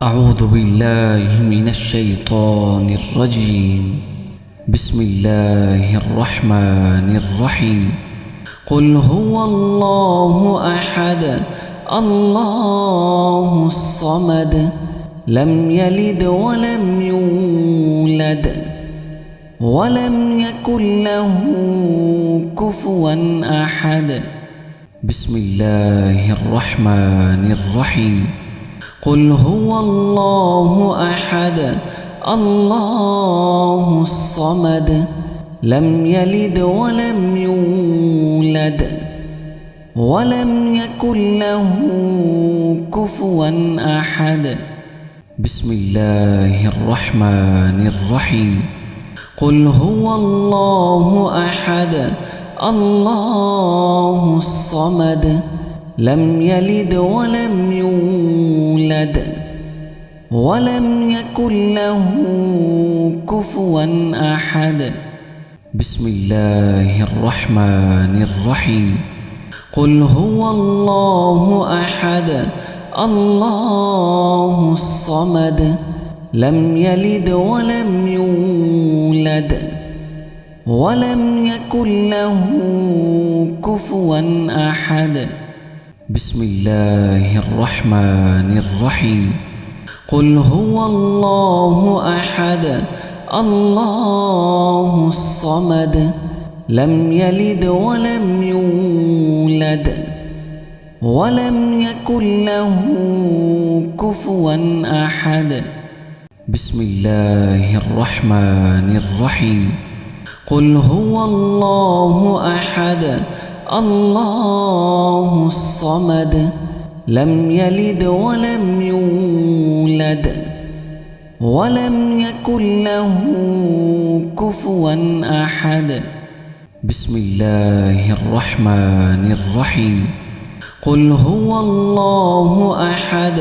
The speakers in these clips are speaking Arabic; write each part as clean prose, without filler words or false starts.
أعوذ بالله من الشيطان الرجيم. بسم الله الرحمن الرحيم. قل هو الله أحد الله الصمد لم يلد ولم يولد ولم يكن له كفوا أحد. بسم الله الرحمن الرحيم. قل هو الله أحد الله الصمد لم يلد ولم يولد ولم يكن له كفوا أحد. بسم الله الرحمن الرحيم. قل هو الله أحد الله الصمد لم يلد ولم يولد ولم يكن له كفوا أحد. بسم الله الرحمن الرحيم. قل هو الله أحد الله الصمد لم يلد ولم يولد ولم يكن له كفوا أحد. بسم الله الرحمن الرحيم. قل هو الله أحد الله الصمد لم يلد ولم يولد ولم يكن له كفوا أحد. بسم الله الرحمن الرحيم. قل هو الله أحد الله الصمد لم يلد ولم يولد ولم يكن له كفوا أحد. بسم الله الرحمن الرحيم. قل هو الله أحد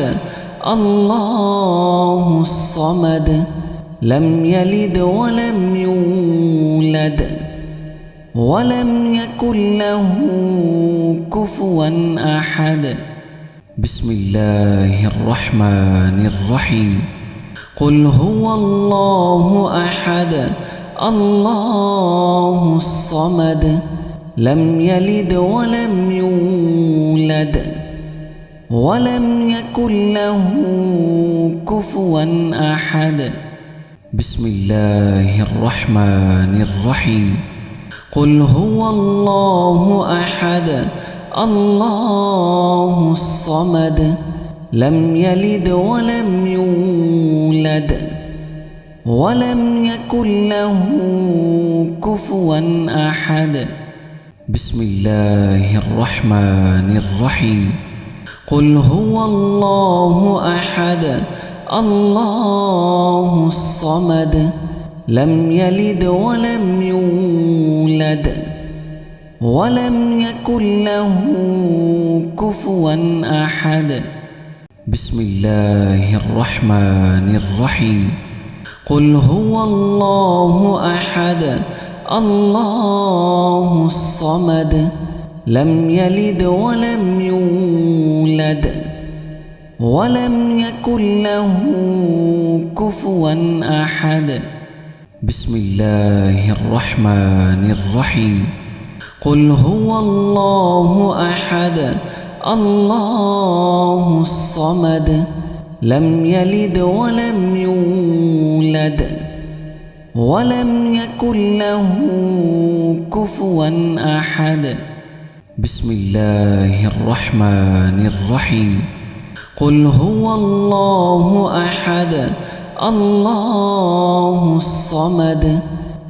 الله الصمد لم يلد ولم يولد ولم يكن له كفوا أحد. بسم الله الرحمن الرحيم. قل هو الله أحد الله الصمد لم يلد ولم يولد ولم يكن له كفوا أحد. بسم الله الرحمن الرحيم. قل هو الله أحد الله الصمد لم يلد ولم يولد ولم يكن له كفوا أحد. بسم الله الرحمن الرحيم. قل هو الله أحد الله الصمد لم يلد ولم يولد ولم يكن له كفوا أحد. بسم الله الرحمن الرحيم. قل هو الله أحد الله الصمد لم يلد ولم يولد ولم يكن له كفوا أحد. بسم الله الرحمن الرحيم. قل هو الله أحد الله الصمد لم يلد ولم يولد ولم يكن له كفوا أحد. بسم الله الرحمن الرحيم. قل هو الله أحد الله الصمد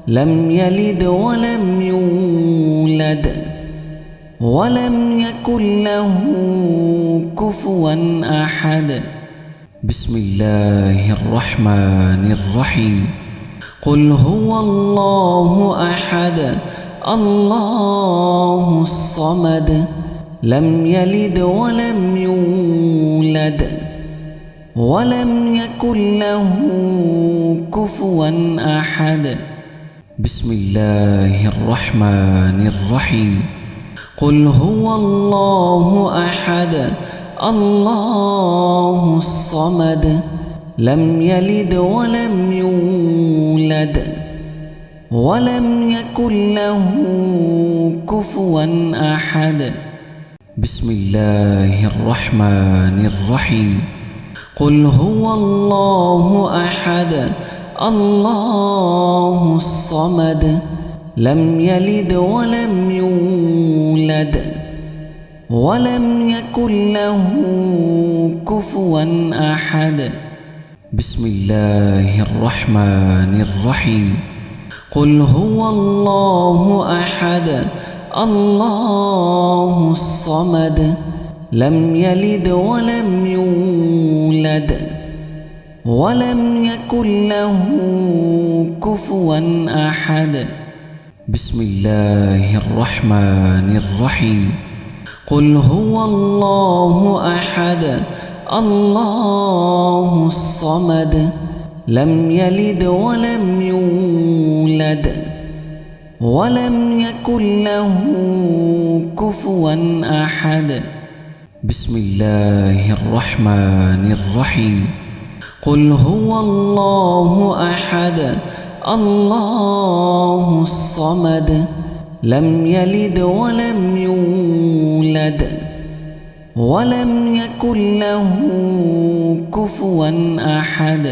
لم يلد ولم يولد ولم يكن له كفوا أحد. بسم الله الرحمن الرحيم. قل هو الله أحد الله الصمد لم يلد ولم يولد ولم يكن له كفوا أحد. بسم الله الرحمن الرحيم. قل هو الله أحد الله الصمد لم يلد ولم يولد ولم يكن له كفوا أحد. بسم الله الرحمن الرحيم. قل هو الله أحد الله الصمد لم يلد ولم يولد ولم يكن له كفوا أحد. بسم الله الرحمن الرحيم. قل هو الله أحد الله الصمد لم يلد ولم يولد ولم يكن له كفوا أحد. بسم الله الرحمن الرحيم. قل هو الله أحد الله الصمد لم يلد ولم يولد ولم يكن له كفوا أحد. بسم الله الرحمن الرحيم. قل هو الله أحد الله الصمد لم يلد ولم يولد ولم يكن له كفوا أحد.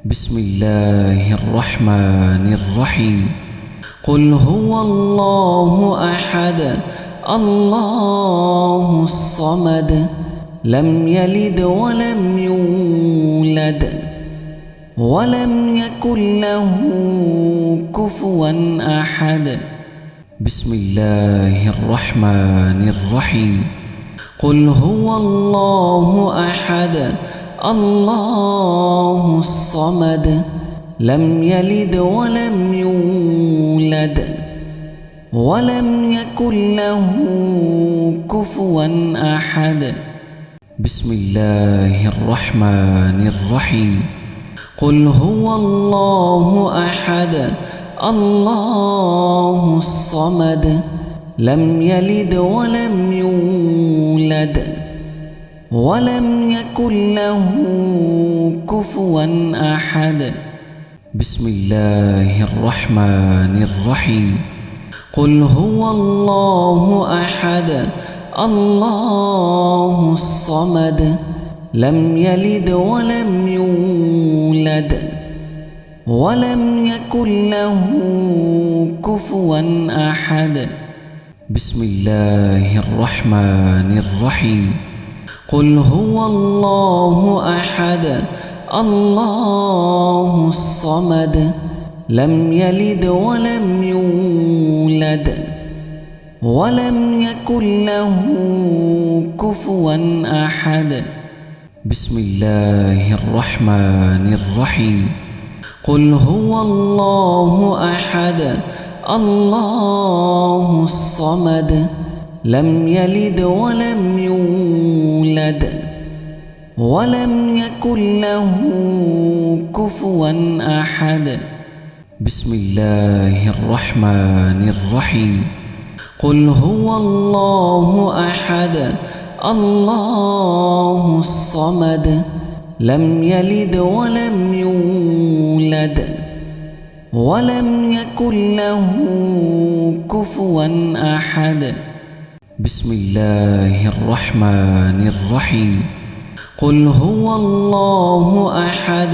بسم الله الرحمن الرحيم. قل هو الله أحد الله الصمد لم يلد ولم يولد ولم يكن له كفوا أحد. بسم الله الرحمن الرحيم. قل هو الله أحد الله الصمد لم يلد ولم يولد ولم يكن له كفوا أحد. بسم الله الرحمن الرحيم. قل هو الله أحد الله الصمد لم يلد ولم يولد ولم يكن له كفوا أحد. بسم الله الرحمن الرحيم. قل هو الله أحد الله الصمد لم يلد ولم يولد ولم يكن له كفوا أحد. بسم الله الرحمن الرحيم. قل هو الله أحد الله الصمد لم يلد ولم يولد ولم يكن له كفوا أحد. بسم الله الرحمن الرحيم. قل هو الله أحد الله الصمد لم يلد ولم يولد ولم يكن له كفوا أحد. بسم الله الرحمن الرحيم. قل هو الله أحد الله الصمد لم يلد ولم يولد ولم يكن له كفوا أحد. بسم الله الرحمن الرحيم. قل هو الله أحد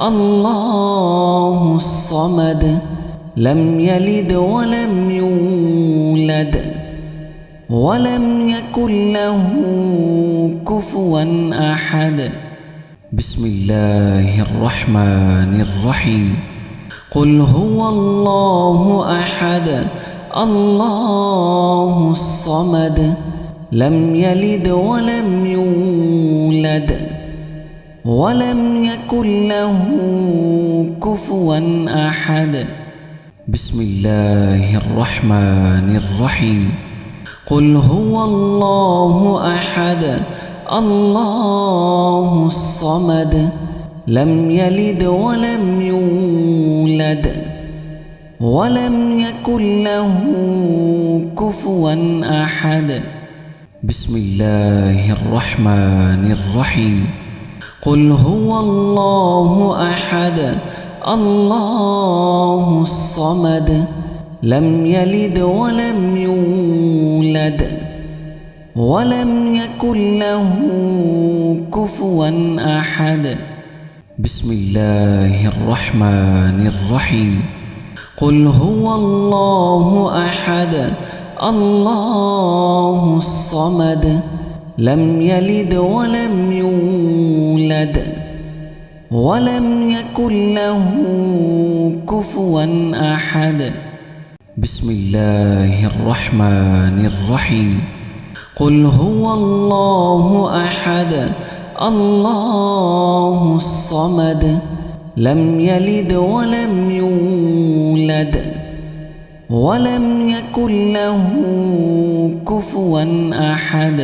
الله الصمد لم يلد ولم يولد ولم يكن له كفوا أحد. بسم الله الرحمن الرحيم. قل هو الله أحد الله الصمد لم يلد ولم يولد ولم يكن له كفوا أحد. بسم الله الرحمن الرحيم. قل هو الله أحد الله الصمد لم يلد ولم يولد ولم يكن له كفوا أحد. بسم الله الرحمن الرحيم قل هو الله أحد الله الصمد لم يلد ولم يولد ولم يكن له كفوا أحد بسم الله الرحمن الرحيم قل هو الله أحد الله الصمد لم يلد ولم يولد ولم يكن له كفوا أحد بسم الله الرحمن الرحيم قل هو الله أحد الله الصمد لم يلد ولم يولد ولم يكن له كفوا أحد